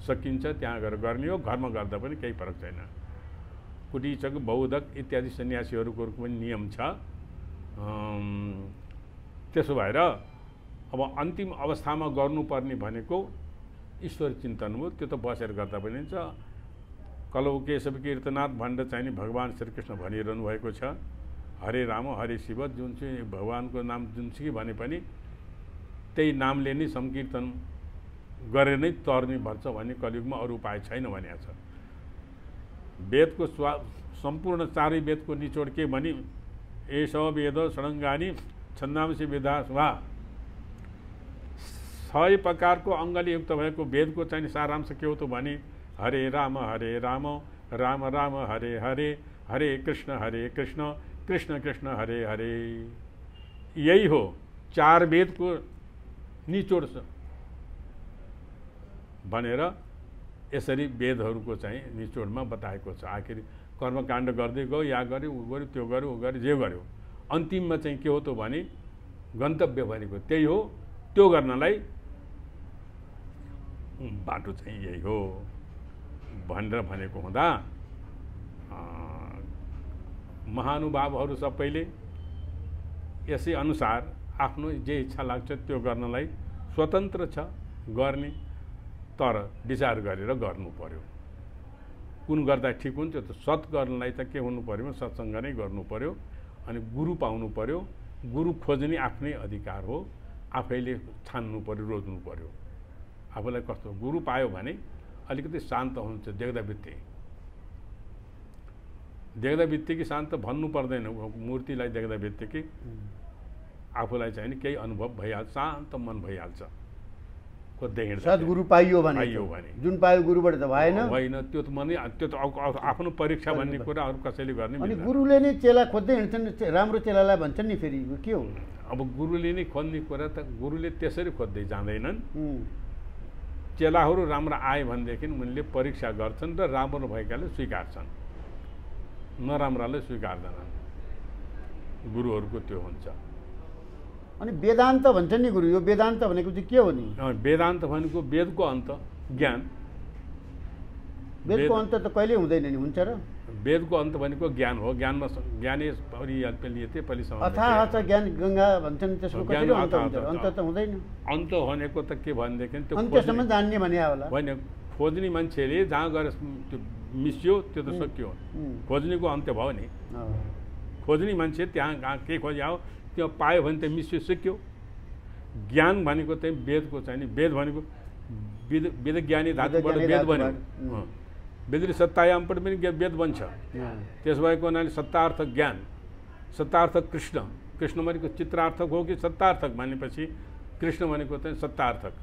Speaker 2: सकिन्छ त्यहाँ गएर गर्ने हो। घरमा गर्दा पनि केही फरक छैन। कुटीचक बौद्धक इत्यादि सन्यासीहरूको पनि नियम छ। त्यसो भएर अब अन्तिम अवस्थामा गर्नुपर्ने भनेको ईश्वर चिन्तन हो। त्यो त बसेर गर्दा पनि हुन्छ। कलौ केशव कीर्तनाथ भण्ड चाहिँ भगवान् श्रीकृष्ण भनिरहनु भएको छ। हरे राम हरे शिव, जुनसुकै भगवानको नाम जुनसुकै भने पनि त्यही नामले नै संकीर्तन गरेर नै तर्ने भन्छ भन्ने कलियुगमा अरू उपाय छैन भनेको छ। वेदको सम्पूर्ण चारै वेदको निचोड के भने एष वेद षडङ्गानि छन्दांसि विधा स्वा। 6 प्रकारको अङ्गले युक्त भएको वेदको चाहिँ सारांश के हो त भने हरे राम राम राम हरे हरे, हरे कृष्ण कृष्ण कृष्ण हरे हरे। यही हो 4 वेदको निचोड छ भनेर यसरी वेदहरूको चाहिँ निचोडमा बताएको छ। आखिर कर्मकाण्ड गर्दै गयो, या गर्यो, ऊ गर्यो, त्यो गर्यो, ऊ गर्यो, जे गर्यो, अन्तिममा चाहिँ के हो त भने गन्तव्य भनेको त्यही हो। त्यो गर्नलाई बाटो चाहिँ यही हो भनेर भनेको हुँदा महानुभावहरू सबैले यसै अनुसार आफ्नो जे इच्छा लाग्छ त्यो गर्नलाई स्वतन्त्र छ गर्ने। तर विचार गरेर गर्नु पर्यो कुन गर्दा ठिक हुन्छ। त्यो सत् गर्नलाई त के हुनु पर्यो, सत्सङ्ग नै गर्नु पर्यो। अनि गुरु पाउनु पर्यो। गुरु खोज्ने आफ्नै अधिकार हो। आफैले छान्नु पर्यो, रोज्नु पर्यो। आफूलाई कस्तो गुरु पायो भने अलिकति शान्त हुन्छ। देख्दा बित्तिकै शान्त भन्नु पर्दैन। मूर्तिलाई देख्दा बित्तिकै आफूलाई चाहिँ नि केही अनुभव भइहाल्छ, शान्त मन भइहाल्छ।
Speaker 1: सद्गुरु पाइयो भने जुन पायो गुरुबाट त भएन
Speaker 2: होइन। त्यो त मनै त्यो त आफ्नो परीक्षा भन्ने कुरा अरू कसैले गर्ने।
Speaker 1: अनि गुरुले नै चेला खोज्दै हिँड्छन्। राम्रो चेलालाई भन्छन् नि फेरि के हो?
Speaker 2: अब गुरुले नै खोज्ने कुरा त गुरुले त्यसरी खोज्दै जाँदैनन्। चेलाहरू राम्रो आए भनेदेखि उनले परीक्षा गर्छन् र राम्रो भएकाले स्वीकार्छन्, नराम्राले स्वीकार्दैनन्। गुरुहरूको त्यो हुन्छ।
Speaker 1: अनि वेदान्त भन्छ नि गुरु, यो वेदान्त भनेको चाहिँ के हो नि?
Speaker 2: वेदान्त भनेको वेदको अन्त ज्ञान।
Speaker 1: वेदको अन्त त कहिले हुँदैन नि, हुन्छ र?
Speaker 2: वेदको अन्त भनेको ज्ञान हो। ज्ञानमा ज्ञाने परियते परिसम
Speaker 1: अथाह छ ज्ञान गङ्गा भन्छन्। त्यसको कसरी अन्त हुन्छ? अन्त त हुँदैन।
Speaker 2: अन्त भनेको त के भनेदेखि त्यो
Speaker 1: अन्त्यसम्म जान्ने भने होला
Speaker 2: होइन। खोज्ने मान्छेले जहाँ गएर त्यो मिसियो त्यो त सक्यो। खोज्नेको अन्त्य भयो नि। खोज्ने मान्छे त्यहाँ के खोज्यो त्यो पायो भने त मिसियो सिक्यो। ज्ञान भनेको चाहिँ वेदको चाहिँ नि। वेद भनेको वेद ज्ञानी धातुबाट वेद बन्यो। वेदले सत्तायामबाट पनि वेद बन्छ। त्यसो भएको हुनाले सत्तार्थक ज्ञान, सत्तार्थक कृष्ण। कृष्ण भनेको चित्रार्थक हो कि सत्तार्थक भनेपछि कृष्ण भनेको चाहिँ सत्तार्थक।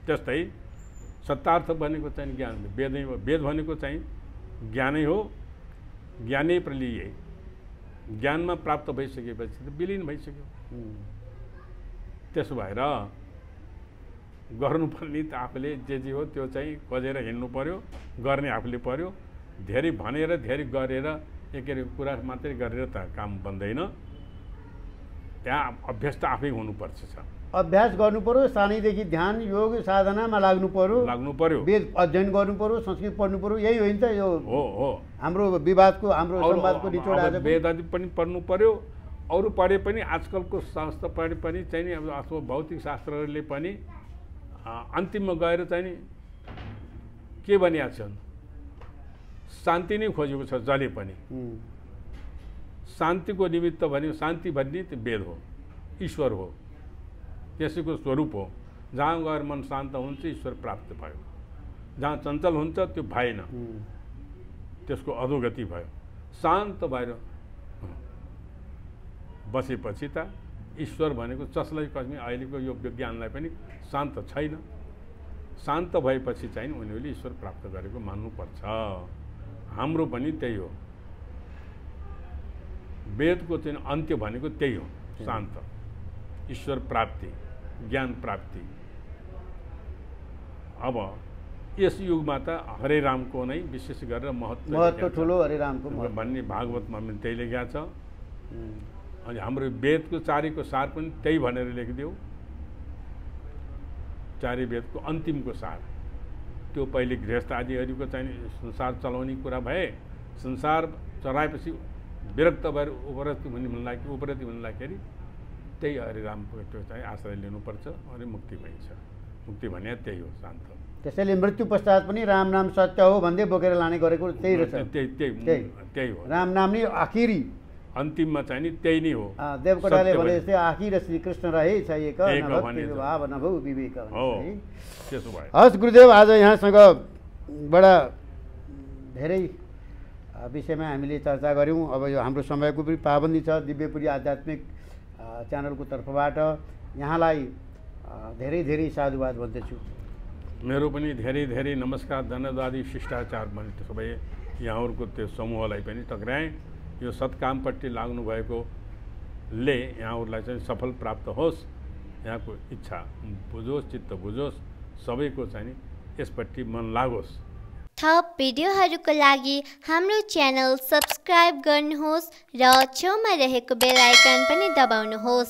Speaker 2: त्यस्तै सत्तार्थक भनेको चाहिँ ज्ञान वेदै हो। वेद भनेको चाहिँ ज्ञानै हो। ज्ञानै प्रलिए। ज्ञानमा प्राप्त भइसकेपछि त विलिन भइसक्यो। त्यसो भएर गर्नुपर्ने त आफूले जे हो त्यो चाहिँ खोजेर हिँड्नु पर्यो, गर्ने आफूले पर्यो। धेरै भनेर धेरै गरेर एक कुरा मात्रै गरेर त काम बन्दैन। त्यहाँ अभ्यास त आफै हुनुपर्छ।
Speaker 1: अभ्यास गर्नु पर्यो। सानैदेखि ध्यान योग साधनामा लाग्नु पर्यो। वेद अध्ययन गर्नु पर्यो, संस्कृत पढ्नु पर्यो। यही होइन त यो हो हाम्रो विवादको, हाम्रो समाजको निचोड। आज
Speaker 2: वेद आदि पनि पढ्नु पर्यो। अरू पढे पनि आजकलको शास्त्र पढे पनि चाहिँ नि अब अथवा भौतिक शास्त्रहरूले पनि अन्तिममा गएर चाहिँ नि के भनिएको छन्? शान्ति नै खोजेको छ जसले पनि। शान्तिको निमित्त भन्यो शान्ति भन्ने त्यो वेद हो, ईश्वर हो, त्यसैको स्वरूप हो। जहाँ गएर मन शान्त हुन्छ ईश्वर प्राप्त भयो। जहाँ चञ्चल हुन्छ त्यो भएन, त्यसको अधोगति भयो। शान्त भएर बसेपछि त ईश्वर भनेको जसलाई कस्मी अहिलेको यो विज्ञानलाई पनि शान्त छैन। शान्त भएपछि चाहिँ उनीहरूले ईश्वर प्राप्त गरेको मान्नुपर्छ। हाम्रो पनि त्यही हो, वेदको चाहिँ अन्त्य भनेको त्यही हो, शान्त, ईश्वर प्राप्ति, ज्ञान प्राप्ति। अब यस युगमा त हरे रामको नै विशेष गरेर
Speaker 1: महत्त्व ठुलो, हरे रामको
Speaker 2: भन्ने भागवतमा पनि त्यही लेखेको छ। अनि हाम्रो वेदको चारैको सार पनि त्यही भनेर लेखिदियो, चारै वेदको अन्तिमको सार। त्यो पहिले गृहस्थ आदिहरूको चाहिँ संसार चलाउने कुरा भए, संसार चलाएपछि विरक्त भएर उपरति भन्दाखेरि त्यही हरे रामको त्यो चाहिँ आश्रय लिनुपर्छ अनि मुक्ति भइन्छ। मुक्ति भने त्यही हो, शान्त।
Speaker 1: त्यसैले मृत्यु पश्चात पनि राम नाम सत्य हो भन्दै बोकेर लाने गरेको त्यही रहेछ।
Speaker 2: त्यही हो,
Speaker 1: राम नाम नै आखिरी,
Speaker 2: अन्तिममा चाहिँ नि त्यही नै हो।
Speaker 1: देवकोटाले भने जस्तै आखिर श्री कृष्ण रहे छ एक भाव नभौ विवेक। हस् गुरुदेव, आज यहाँसँग बडा धेरै विषयमा हामीले चर्चा गऱ्यौँ। अब यो हाम्रो समयको पनि पाबन्दी छ। दिव्यपुरी आध्यात्मिक च्यानलको तर्फबाट यहाँलाई धेरै धेरै साधुवाद भन्दछु।
Speaker 2: मेरो पनि धेरै धेरै नमस्कार, धन्यवादी, शिष्टाचार भने सबै यहाँहरूको त्यो समूहलाई पनि टक्राएँ। यो सत्कामपट्टि लाग्नुभएकोले यहाँहरूलाई चाहिँ सफल प्राप्त होस्, यहाँको इच्छा बुझोस्, चित्त बुझोस्, सबैको चाहिँ यसपट्टि मन लागोस्।
Speaker 3: थप भिडियोहरूको लागि हाम्रो च्यानल सब्स्क्राइब गर्नुहोस् र छेउमा रहेको बेल आइकन पनि दबाउनुहोस्।